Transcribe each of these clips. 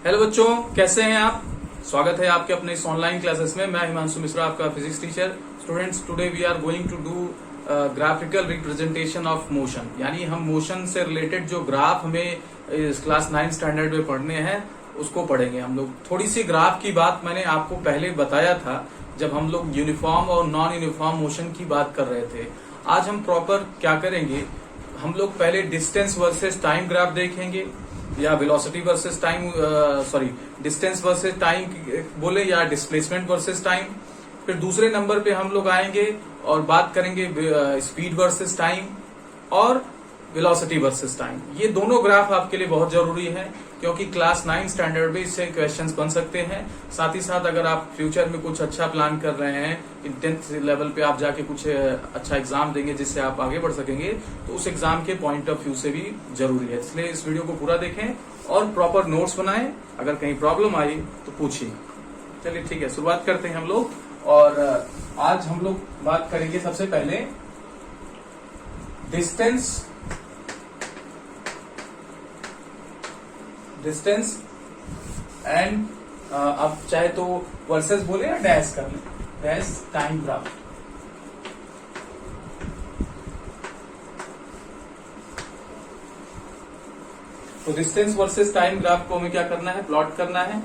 Hello बच्चों, कैसे हैं आप। स्वागत है आपके अपने इस ऑनलाइन क्लासेस में। मैं हिमांशु मिश्रा, आपका physics teacher. Students, today we are going to do graphical representation of motion, यानी हम मोशन से रिलेटेड जो ग्राफ हमें इस क्लास 9 स्टैंडर्ड में पढ़ने हैं उसको पढ़ेंगे हम लोग। थोड़ी सी ग्राफ की बात मैंने आपको पहले बताया था जब हम लोग यूनिफॉर्म और नॉन यूनिफॉर्म मोशन की बात कर रहे थे। आज हम प्रॉपर क्या करेंगे, हम लोग पहले डिस्टेंस वर्सेस टाइम ग्राफ देखेंगे, या velocity versus time, distance versus time बोले, या डिस्प्लेसमेंट वर्सेस टाइम। फिर दूसरे नंबर पे हम लोग आएंगे और बात करेंगे स्पीड वर्सेस टाइम और वेलोसिटी वर्सेस टाइम। ये दोनों ग्राफ आपके लिए बहुत जरूरी है क्योंकि क्लास 9 स्टैंडर्ड में इससे क्वेश्चंस बन सकते हैं। साथ ही साथ अगर आप फ्यूचर में कुछ अच्छा प्लान कर रहे हैं, 10th लेवल पे आप जाके कुछ अच्छा एग्जाम देंगे जिससे आप आगे बढ़ सकेंगे, तो उस एग्जाम के पॉइंट ऑफ व्यू से भी जरूरी है। इसलिए इस वीडियो को पूरा देखें और प्रॉपर नोट्स बनाएं। अगर कहीं प्रॉब्लम आई तो पूछिए। चलिए ठीक है, शुरुआत करते हैं हम लोग। और आज हम लोग बात करेंगे सबसे पहले डिस्टेंस एंड आप चाहे तो वर्सेस बोले या डैश कर लें, डैश टाइम ग्राफ। तो डिस्टेंस वर्सेस टाइम ग्राफ को हमें क्या करना है, प्लॉट करना है।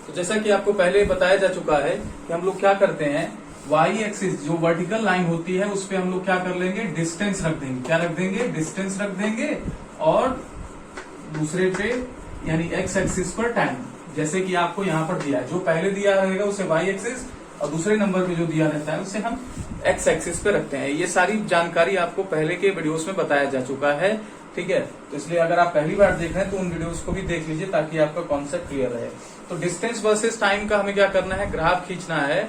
तो जैसा कि आपको पहले बताया जा चुका है कि हम लोग क्या करते हैं, वाई एक्सिस जो वर्टिकल लाइन होती है उस पे हम लोग क्या कर लेंगे, डिस्टेंस रख देंगे। क्या रख देंगे, डिस्टेंस रख देंगे। और दूसरे पे यानी एक्स एक्सिस पर टाइम, जैसे कि आपको यहाँ पर दिया है, जो पहले दिया रहेगा उसे वाई एक्सिस और दूसरे नंबर पे जो दिया रहता है उसे हम एक्स एक्सिस पे रखते हैं। ये सारी जानकारी आपको पहले के वीडियोस में बताया जा चुका है, ठीक है। तो इसलिए अगर आप पहली बार देख रहे हैं तो उन वीडियोस को भी देख लीजिए ताकि आपका कॉन्सेप्ट क्लियर रहे। तो डिस्टेंस वर्सेस टाइम का हमें क्या करना है, ग्राफ खींचना है।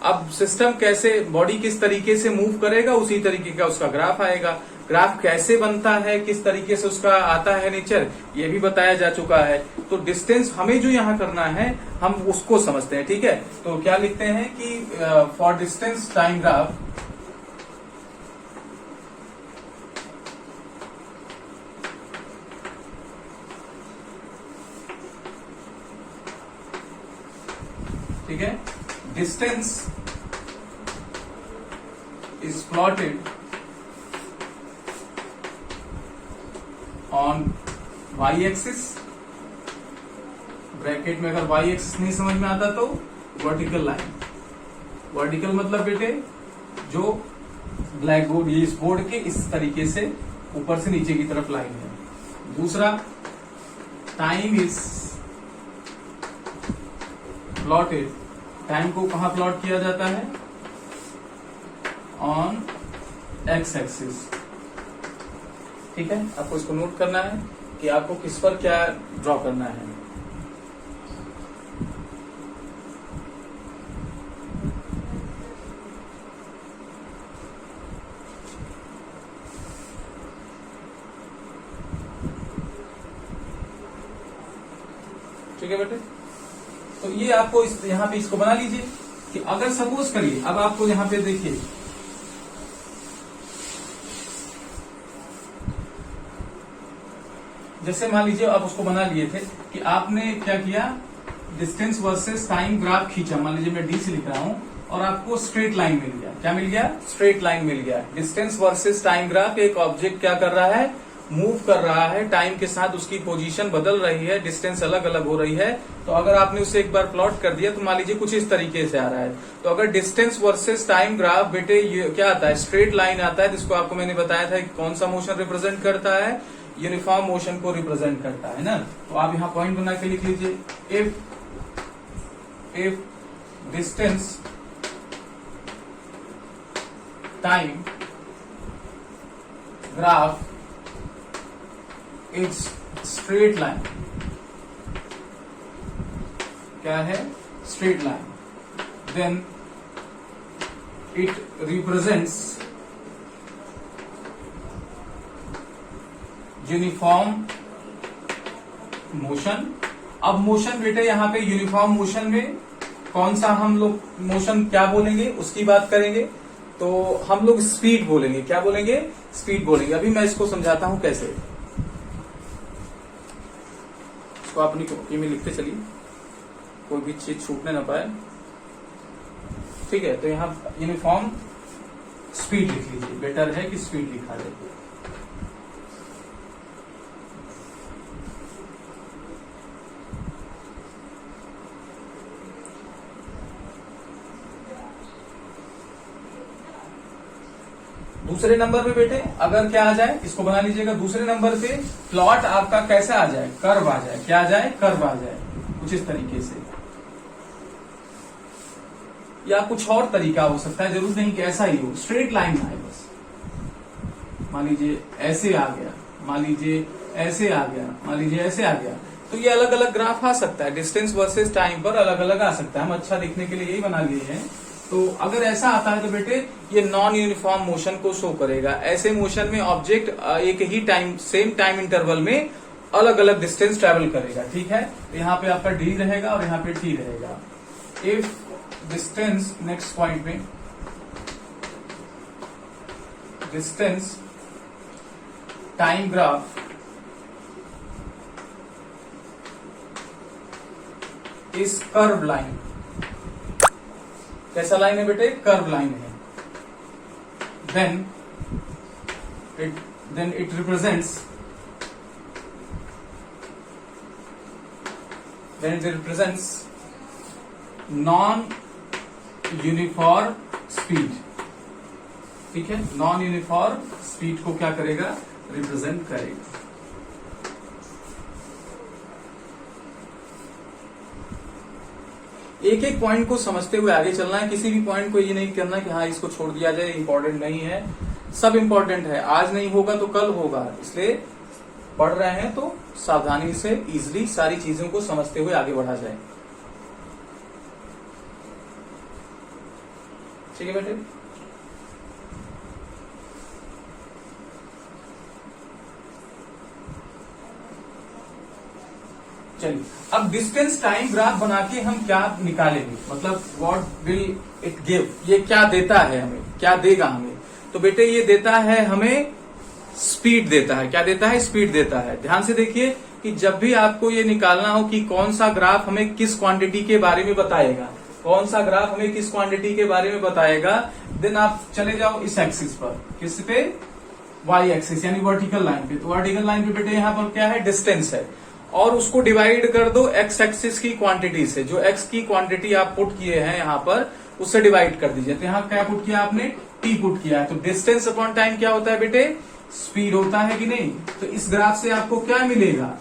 अब सिस्टम कैसे, बॉडी किस तरीके से मूव करेगा उसी तरीके का उसका ग्राफ आएगा। ग्राफ कैसे बनता है, किस तरीके से उसका आता है नेचर, ये भी बताया जा चुका है। तो डिस्टेंस हमें जो यहाँ करना है हम उसको समझते हैं, ठीक है। तो क्या लिखते हैं कि फॉर डिस्टेंस टाइम ग्राफ ठीक है, distance is plotted on Y axis. Bracket में अगर वाई एक्सिस नहीं समझ में आता तो वर्टिकल लाइन। वर्टिकल मतलब बेटे जो ब्लैक बोर्ड, ये इस बोर्ड के इस तरीके से ऊपर से नीचे की तरफ लाइन है। दूसरा, टाइम इज प्लॉटेड, टाइम को कहां प्लॉट किया जाता है, ऑन एक्स एक्सिस। ठीक है, आपको इसको नोट करना है कि आपको किस पर क्या ड्रॉ करना है। ठीक है बेटे, तो ये आपको यहां पे इसको बना लीजिए कि अगर सपोज करिए, अब आपको यहां पे देखिए जैसे मान लीजिए आप उसको बना लिए थे कि आपने क्या किया, डिस्टेंस वर्सेस टाइम ग्राफ खींचा। मान लीजिए मैं डी से लिख रहा हूं और आपको स्ट्रेट लाइन मिल गया। क्या मिल गया, स्ट्रेट लाइन मिल गया। डिस्टेंस वर्सेस टाइम ग्राफ, एक ऑब्जेक्ट क्या कर रहा है, मूव कर रहा है, टाइम के साथ उसकी पोजीशन बदल रही है, डिस्टेंस अलग अलग हो रही है। तो अगर आपने उसे एक बार प्लॉट कर दिया तो मान लीजिए कुछ इस तरीके से आ रहा है। तो अगर डिस्टेंस वर्सेस टाइम ग्राफ बेटे ये क्या आता है, स्ट्रेट लाइन आता है, जिसको आपको मैंने बताया था कि कौन सा मोशन रिप्रेजेंट करता है, यूनिफॉर्म मोशन को रिप्रेजेंट करता है ना। तो आप यहां पॉइंट बना के लिख लीजिए, if distance time graph is straight line, क्या है, straight line, then it represents uniform motion. अब मोशन बेटे यहाँ पे यूनिफॉर्म मोशन में कौन सा हम लोग मोशन क्या बोलेंगे उसकी बात करेंगे। तो हम लोग स्पीड बोलेंगे, क्या बोलेंगे, स्पीड बोलेंगे। अभी मैं इसको समझाता हूं कैसे। इसको अपनी कॉपी में लिखते चलिए, कोई भी चीज छूटने ना पाए। ठीक है, तो यहाँ यूनिफॉर्म स्पीड लिख लीजिए, बेटर है कि स्पीड लिखा जाए। दूसरे नंबर पे बेटे अगर क्या आ जाए, इसको बना लीजिएगा। दूसरे नंबर पे प्लॉट आपका कैसा आ जाए, कर्व आ जाए। क्या आ जाए, कर्व आ जाए, कुछ इस तरीके से, या कुछ और तरीका हो सकता है, जरूर नहीं कि ऐसा ही हो, स्ट्रेट लाइन आए बस। मान लीजिए ऐसे आ गया, मान लीजिए ऐसे आ गया, मान लीजिए ऐसे आ गया। तो ये अलग अलग ग्राफ आ सकता है, डिस्टेंस वर्सेस टाइम पर अलग अलग आ सकता है। हम अच्छा दिखने के लिए यही बना लिए हैं। तो अगर ऐसा आता है तो बेटे ये नॉन यूनिफॉर्म मोशन को शो करेगा। ऐसे मोशन में ऑब्जेक्ट एक ही टाइम, सेम टाइम इंटरवल में अलग अलग डिस्टेंस ट्रेवल करेगा। ठीक है, तो यहाँ पे आपका डी रहेगा और यहाँ पे टी रहेगा। इफ डिस्टेंस, नेक्स्ट पॉइंट में distance time graph is curve line. कैसा लाइन है बेटे, कर्व लाइन है। then it represents non uniform speed. ठीक है, नॉन यूनिफॉर्म स्पीड को क्या करेगा, रिप्रेजेंट करेगा। एक एक पॉइंट को समझते हुए आगे चलना है। किसी भी पॉइंट को ये नहीं करना कि हाँ इसको छोड़ दिया जाए, इंपॉर्टेंट नहीं है। सब इंपॉर्टेंट है, आज नहीं होगा तो कल होगा। इसलिए पढ़ रहे हैं तो सावधानी से इजीली सारी चीजों को समझते हुए आगे बढ़ा जाए। ठीक है बेटे, चलिए अब डिस्टेंस टाइम ग्राफ बना के हम क्या निकालेंगे, मतलब व्हाट विल इट गिव, ये क्या देता है हमें, क्या देगा हमें। तो बेटे ये देता है हमें स्पीड देता है। क्या देता है, स्पीड देता है। ध्यान से देखिए कि जब भी आपको ये निकालना हो कि कौन सा ग्राफ हमें किस क्वांटिटी के बारे में बताएगा, कौन सा ग्राफ हमें किस क्वांटिटी के बारे में बताएगा, देन आप चले जाओ इस एक्सिस पर, किस पे, वाई एक्सिस यानी वर्टिकल लाइन पे। तो वर्टिकल लाइन पे बेटे यहाँ पर क्या है, डिस्टेंस है, और उसको डिवाइड कर दो एक्स एक्सिस की क्वांटिटी से। जो एक्स की क्वांटिटी आप पुट किए हैं यहाँ पर, उससे डिवाइड कर दीजिए। तो यहाँ क्या पुट किया आपने, टी पुट किया है। तो डिस्टेंस अपॉन टाइम क्या होता है बेटे, स्पीड होता है कि नहीं। तो इस ग्राफ से आपको क्या मिलेगा,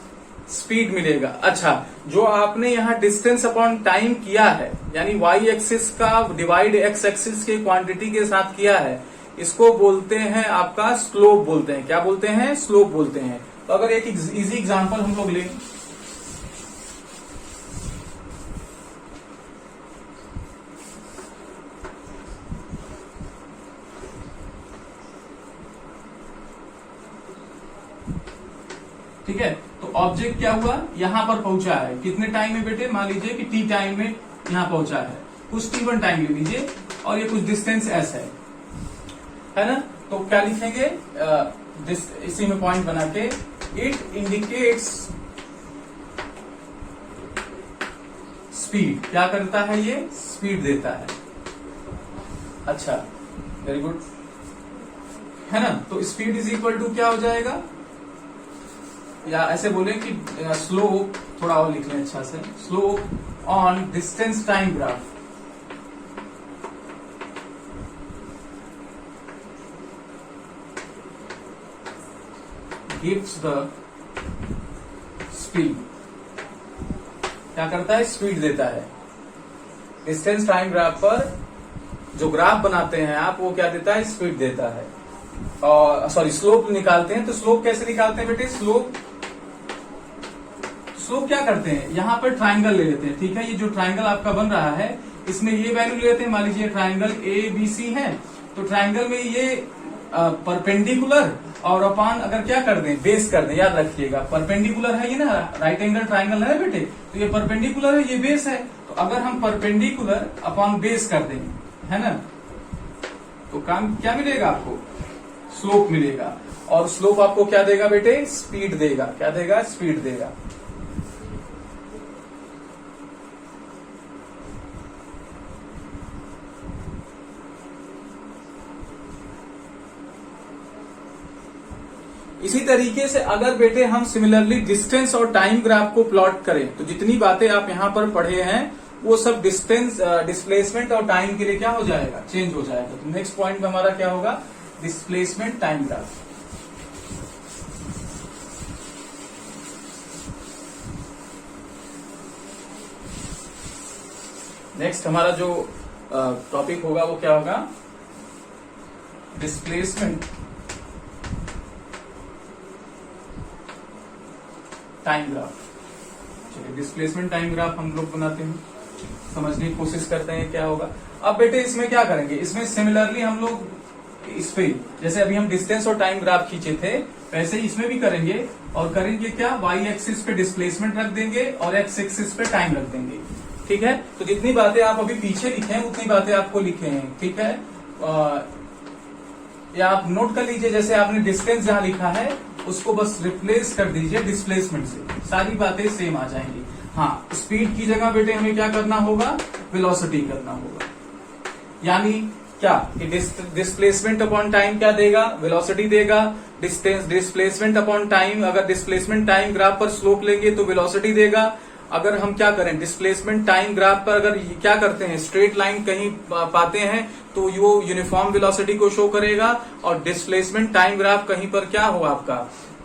स्पीड मिलेगा। अच्छा, जो आपने यहाँ डिस्टेंस अपॉन टाइम किया है, यानी वाई एक्सिस का डिवाइड एक्स एक्सिस के क्वांटिटी के साथ किया है, इसको बोलते हैं आपका स्लोप बोलते हैं। क्या बोलते हैं, स्लोप बोलते हैं। तो अगर एक इजी एग्जांपल हम लोग लें, ठीक है, तो ऑब्जेक्ट क्या हुआ, यहां पर पहुंचा है। कितने टाइम में बेटे, मान लीजिए कि टी टाइम में यहां पहुंचा है, कुछ t1 टाइम ले लीजिए, और ये कुछ डिस्टेंस s है ना। तो क्या लिखेंगे, इसी में पॉइंट बना के, इट इंडिकेट्स स्पीड। क्या करता है ये, स्पीड देता है। अच्छा, वेरी गुड, है ना। तो स्पीड इज इक्वल टू क्या हो जाएगा, या ऐसे बोले कि स्लोप, थोड़ा और लिख लें अच्छा से, slope on distance time graph gives the speed. क्या करता है, स्पीड देता है। डिस्टेंस टाइम ग्राफ पर जो ग्राफ बनाते हैं आप, वो क्या देता है, स्पीड देता है। और सॉरी, स्लोप निकालते हैं। तो स्लोप कैसे निकालते हैं बेटे, स्लोप क्या करते हैं, यहां पर ट्राइंगल ले लेते हैं। ठीक है, ये जो ट्राइंगल आपका बन रहा है, इसमें ये वैल्यू ले लेते हैं। मान लीजिए ट्राइंगल ए बी सी है, तो ट्राइंगल में ये परपेंडिकुलर और अपान अगर क्या कर दें, बेस कर दें। याद रखिएगा, परपेंडिकुलर है ये ना, राइट एंगल ट्राइंगल है बेटे, तो ये परपेंडिकुलर है, ये बेस है। तो अगर हम परपेंडिकुलर अपॉन बेस कर देंगे, है ना, तो काम क्या मिलेगा आपको, स्लोप मिलेगा। और स्लोप आपको क्या देगा बेटे, स्पीड देगा। क्या देगा, स्पीड देगा। इसी तरीके से अगर बेटे हम सिमिलरली डिस्टेंस और टाइम ग्राफ को प्लॉट करें तो जितनी बातें आप यहाँ पर पढ़े हैं वो सब डिस्टेंस, डिस्प्लेसमेंट और टाइम के लिए क्या हो जाएगा, चेंज हो जाएगा। तो नेक्स्ट पॉइंट में हमारा क्या होगा, डिस्प्लेसमेंट टाइम ग्राफ। नेक्स्ट हमारा जो टॉपिक होगा वो क्या होगा, डिस्प्लेसमेंट टाइम ग्राफ। चलिए डिस्प्लेसमेंट टाइम ग्राफ हम लोग बनाते हैं, समझने की कोशिश करते हैं क्या होगा। अब बेटे इसमें क्या करेंगे, इसमें सिमिलरली हम लोग इस पे जैसे अभी हम डिस्टेंस और टाइम ग्राफ खींचे थे वैसे ही इसमें भी करेंगे। और करेंगे क्या, वाई एक्सिस पे डिस्प्लेसमेंट रख देंगे और एक्स एक्सिस पे टाइम रख देंगे। ठीक है, तो जितनी बातें आप अभी पीछे लिखे हैं उतनी बातें आपको लिखे हैं। ठीक है, या आप नोट कर लीजिए, जैसे आपने डिस्टेंस जहां लिखा है उसको बस रिप्लेस कर दीजिए डिस्प्लेसमेंट से, सारी बातें सेम आ जाएंगी। हाँ, स्पीड की जगह बेटे हमें क्या करना होगा, वेलोसिटी करना होगा। यानी क्या, डिस्प्लेसमेंट अपॉन टाइम क्या देगा, वेलोसिटी देगा। डिस्प्लेसमेंट अपॉन टाइम, अगर डिस्प्लेसमेंट टाइम ग्राफ पर स्लोप लेंगे तो वेलोसिटी देगा। अगर हम क्या करें, डिस्प्लेसमेंट टाइम ग्राफ पर अगर क्या करते हैं, स्ट्रेट लाइन कहीं पाते हैं तो वो यूनिफॉर्म वेलोसिटी को शो करेगा। और डिस्प्लेसमेंट टाइम ग्राफ कहीं पर क्या हो, आपका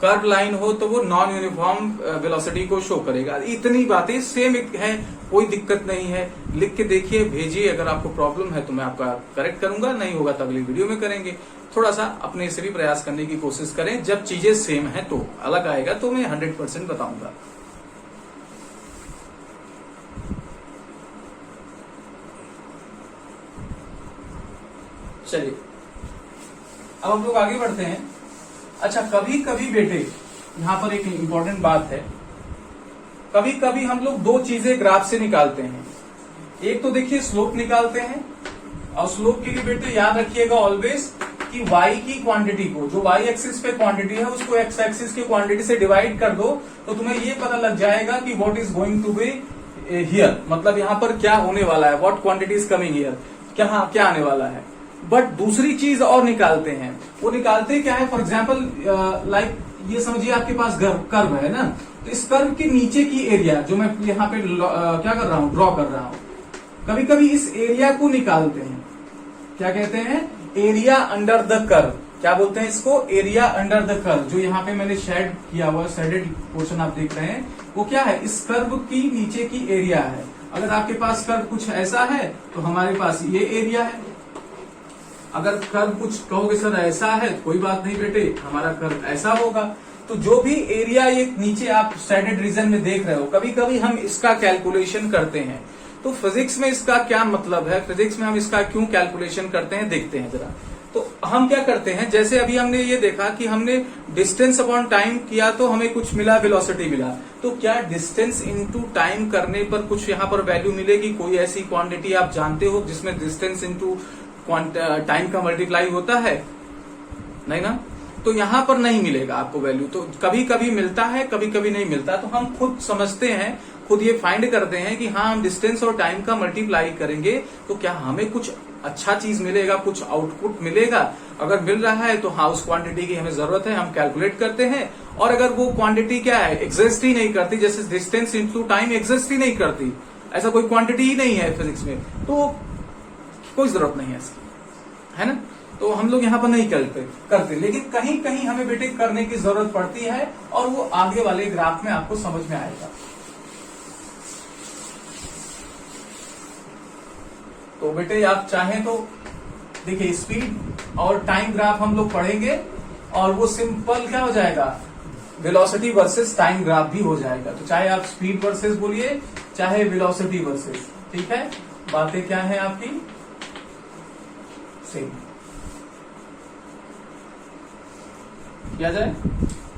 कर्व लाइन हो तो वो नॉन यूनिफॉर्म वेलोसिटी को शो करेगा। इतनी बातें सेम है, कोई दिक्कत नहीं है। लिख के देखिए, भेजिए। अगर आपको प्रॉब्लम है तो मैं आपका करेक्ट करूंगा, नहीं होगा तो अगली वीडियो में करेंगे। थोड़ा सा अपने से भी प्रयास करने की कोशिश करें, जब चीजें सेम है तो अलग आएगा तो मैं 100% बताऊंगा। चलिए अब हम लोग आगे बढ़ते हैं। अच्छा, कभी कभी बेटे यहां पर एक इंपॉर्टेंट बात है, कभी कभी हम लोग दो चीजें ग्राफ से निकालते हैं। एक तो देखिए स्लोप निकालते हैं, और स्लोप के लिए बेटे याद रखिएगा ऑलवेज कि y की क्वांटिटी को, जो y एक्सिस पे क्वांटिटी है उसको x एक्सिस की क्वांटिटी से डिवाइड कर दो तो तुम्हें ये पता लग जाएगा कि what is going to be here, मतलब यहाँ पर क्या होने वाला है, what quantity is coming here, क्या आने वाला है। बट दूसरी चीज और निकालते हैं, वो निकालते क्या है, फॉर एग्जाम्पल लाइक ये समझिए आपके पास कर्व है ना, तो इस कर्व के नीचे की एरिया जो मैं यहाँ पे क्या कर रहा हूँ, ड्रॉ कर रहा हूँ, कभी कभी इस एरिया को निकालते हैं, क्या कहते हैं, एरिया अंडर द कर्व। क्या बोलते हैं इसको, एरिया अंडर द कर्व। जो यहाँ पे मैंने शेड किया हुआ शेडेड पोर्शन आप देख रहे हैं, वो क्या है, इस कर्व की नीचे की एरिया है। अगर आपके पास कर्व कुछ ऐसा है तो हमारे पास ये एरिया है। अगर कर्व कुछ कहोगे सर ऐसा है, कोई बात नहीं बेटे, हमारा कर्व ऐसा होगा। तो जो भी एरिया ये नीचे आप शेडेड रीजन में देख रहे हो, कभी कभी हम इसका कैलकुलेशन करते हैं। तो फिजिक्स में इसका क्या मतलब है, फिजिक्स में हम इसका क्यों कैलकुलेशन करते हैं, देखते हैं जरा। तो हम क्या करते हैं, जैसे अभी हमने ये देखा कि हमने डिस्टेंस अपॉन टाइम किया तो हमें कुछ मिला, वेलोसिटी मिला। तो क्या डिस्टेंस इनटू टाइम करने पर कुछ यहाँ पर वैल्यू मिलेगी, कोई ऐसी क्वांटिटी आप जानते हो जिसमें डिस्टेंस इनटू टाइम का मल्टीप्लाई होता है, नहीं ना। तो यहां पर नहीं मिलेगा आपको वैल्यू, तो कभी कभी मिलता है कभी कभी नहीं मिलता। तो हम खुद समझते हैं, खुद ये फाइंड करते हैं कि हाँ हम डिस्टेंस और टाइम का मल्टीप्लाई करेंगे तो क्या हमें कुछ अच्छा चीज मिलेगा, कुछ आउटपुट मिलेगा। अगर मिल रहा है तो हाँ उस क्वांटिटी की हमें जरूरत है, हम कैलकुलेट करते हैं। और अगर वो क्वांटिटी क्या है, एग्जिस्ट ही नहीं करती, जैसे डिस्टेंस इंटू टाइम एग्जिस्ट ही नहीं करती, ऐसा कोई क्वांटिटी ही नहीं है फिजिक्स में, तो कोई जरूरत नहीं है इसकी, है ना। तो हम लोग यहाँ पर नहीं करते, लेकिन कहीं कहीं हमें बेटे करने की जरूरत पड़ती है, और वो आगे वाले ग्राफ में आपको समझ में आएगा। तो बेटे आप चाहें तो देखिए स्पीड और टाइम ग्राफ हम लोग पढ़ेंगे, और वो सिंपल क्या हो जाएगा, वेलोसिटी वर्सेस टाइम ग्राफ भी हो जाएगा। तो चाहे आप स्पीड वर्सेस बोलिए, चाहे वेलोसिटी वर्सेस, ठीक है, बातें क्या है आपकी सेम किया जाए।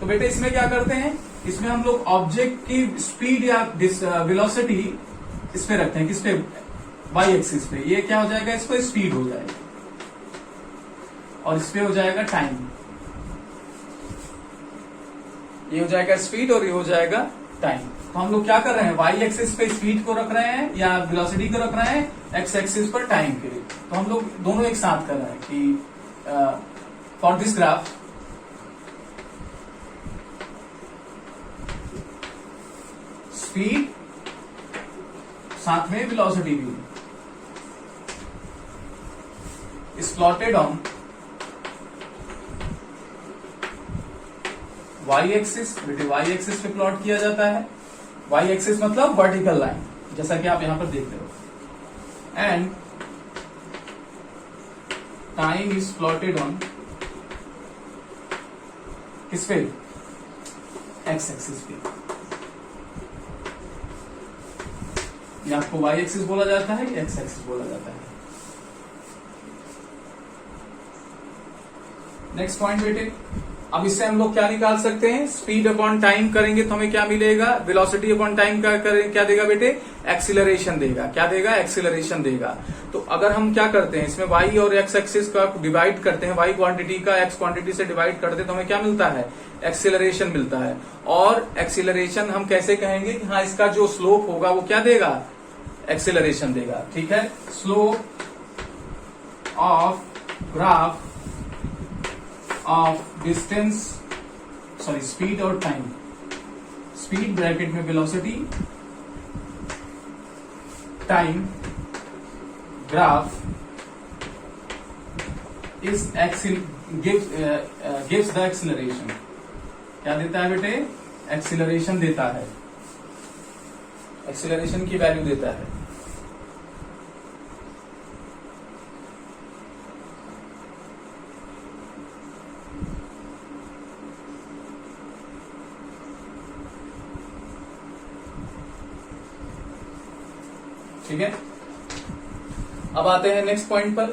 तो बेटे इसमें क्या करते हैं, इसमें हम लोग ऑब्जेक्ट की स्पीड या वेलोसिटी इस पे रखते हैं, किस पे, वाई एक्सिस पे। ये क्या हो जाएगा, इस पे स्पीड हो जाएगा, और इस पे हो जाएगा टाइम। ये हो जाएगा स्पीड और ये हो जाएगा टाइम। तो हम लोग क्या कर रहे हैं, वाई एक्सिस पे स्पीड को रख रहे हैं या वेलोसिटी को रख रहे हैं, एक्स एक्सिस पर टाइम के लिए। तो हम लोग दोनों एक साथ कर रहे हैं कि फॉर दिस ग्राफ स्पीड साथ में वेलोसिटी भी is plotted on Y axis. बेटे वाई एक्सिस पे प्लॉट किया जाता है। वाई एक्सिस मतलब वर्टिकल लाइन, जैसा कि आप यहां पर देख रहे हो। And time is plotted on किस पे? एक्स एक्सिस पे। ये आपको वाई एक्सिस बोला जाता है, एक्स एक्सिस बोला जाता है। नेक्स्ट पॉइंट बेटे, अब इससे हम लोग क्या निकाल सकते हैं? स्पीड अपॉन टाइम करेंगे तो हमें क्या मिलेगा? वेलोसिटी अपॉन टाइम का करें क्या देगा बेटे? एक्सीलरेशन देगा। क्या देगा? एक्सीलरेशन देगा। तो अगर हम क्या करते हैं इसमें y और x एक्सिस का डिवाइड करते हैं, y क्वांटिटी का x क्वांटिटी से डिवाइड करते हैं तो हमें क्या मिलता है? एक्सीलरेशन मिलता है। और एक्सीलरेशन हम कैसे कहेंगे कि हाँ इसका जो स्लोप होगा वो क्या देगा? एक्सीलरेशन देगा। ठीक है, slope of graph of distance sorry speed और टाइम, स्पीड ब्रैकेट में velocity, time graph is gives the acceleration. क्या देता है बेटे? एक्सीलरेशन देता है, एक्सीलरेशन की वैल्यू देता है। ठीक है, अब आते हैं नेक्स्ट पॉइंट पर।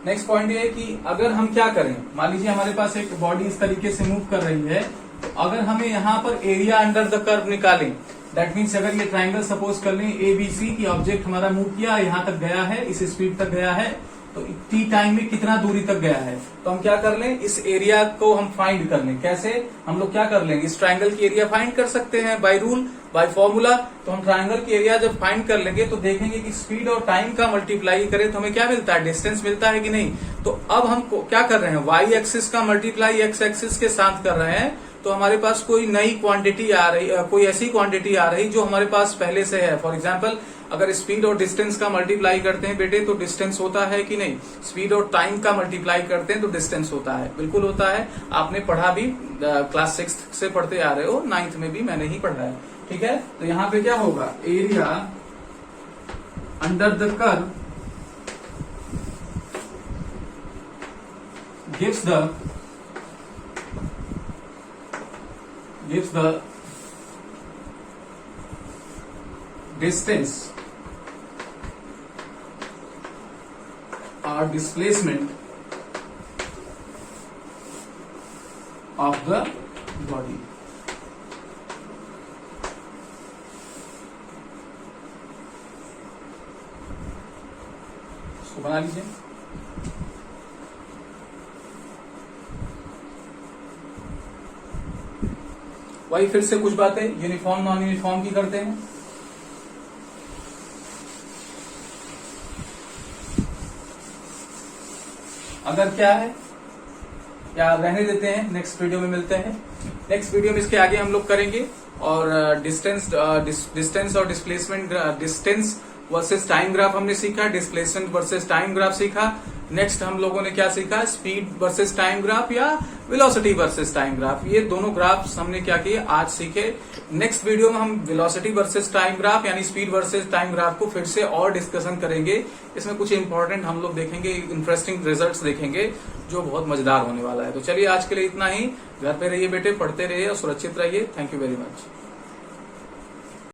नेक्स्ट पॉइंट ये है कि अगर हम क्या करें, मान लीजिए हमारे पास एक बॉडी इस तरीके से मूव कर रही है, तो अगर हमें यहां पर एरिया अंडर द कर्व निकालें, दैट मीन्स अगर ये ट्राइंगल सपोज कर लें एबीसी की, ऑब्जेक्ट हमारा मूव किया यहां तक गया है, इस स्पीड तक गया है, तो टी टाइम में कितना दूरी तक गया है, तो हम क्या कर लें? इस एरिया को हम फाइंड कर लें। कैसे? हम लोग क्या कर लेंगे? इस ट्राइंगल की एरिया फाइंड कर सकते हैं बाय रूल, बाय फॉर्मूला। तो हम ट्राइंगल की एरिया जब फाइंड कर लेंगे तो देखेंगे कि स्पीड और टाइम का मल्टीप्लाई करें तो हमें क्या मिलता है? डिस्टेंस मिलता है कि नहीं। तो अब हम क्या कर रहे हैं? वाई एक्सिस का मल्टीप्लाई एक्स एक्सिस के साथ कर रहे हैं, तो हमारे पास कोई नई क्वांटिटी आ रही, कोई ऐसी क्वांटिटी आ रही जो हमारे पास पहले से है। फॉर एग्जांपल अगर स्पीड और डिस्टेंस का मल्टीप्लाई करते हैं बेटे तो डिस्टेंस होता है कि नहीं? स्पीड और टाइम का मल्टीप्लाई करते हैं तो डिस्टेंस होता है, बिल्कुल होता है। आपने पढ़ा भी, क्लास 6 से पढ़ते आ रहे हो, 9th में भी मैंने ही पढ़ा है। ठीक है, तो यहां पे क्या होगा? Area under the curve gives the distance or displacement of the body। इसको बना लीजिए। वही फिर से कुछ बातें यूनिफॉर्म नॉन यूनिफॉर्म की करते हैं। अगर क्या है, या रहने देते हैं, नेक्स्ट वीडियो में मिलते हैं। नेक्स्ट वीडियो में इसके आगे हम लोग करेंगे और डिस्टेंस और displacement, distance versus time graph हमने सीखा, डिस्प्लेसमेंट वर्सेस टाइम ग्राफ सीखा। नेक्स्ट हम लोगों ने क्या सीखा? स्पीड वर्सेस टाइम ग्राफ या वेलोसिटी वर्सेस टाइम ग्राफ। ये दोनों ग्राफ्स हमने क्या किए? आज सीखे। नेक्स्ट वीडियो में हम वेलोसिटी वर्सेस टाइम ग्राफ यानी स्पीड वर्सेस टाइम ग्राफ को फिर से और डिस्कशन करेंगे। इसमें कुछ इंपॉर्टेंट हम लोग देखेंगे, इंटरेस्टिंग रिजल्ट्स देखेंगे जो बहुत मजेदार होने वाला है। तो चलिए आज के लिए इतना ही। घर पे रहिए बेटे, पढ़ते रहिए और सुरक्षित रहिए। Thank you very much.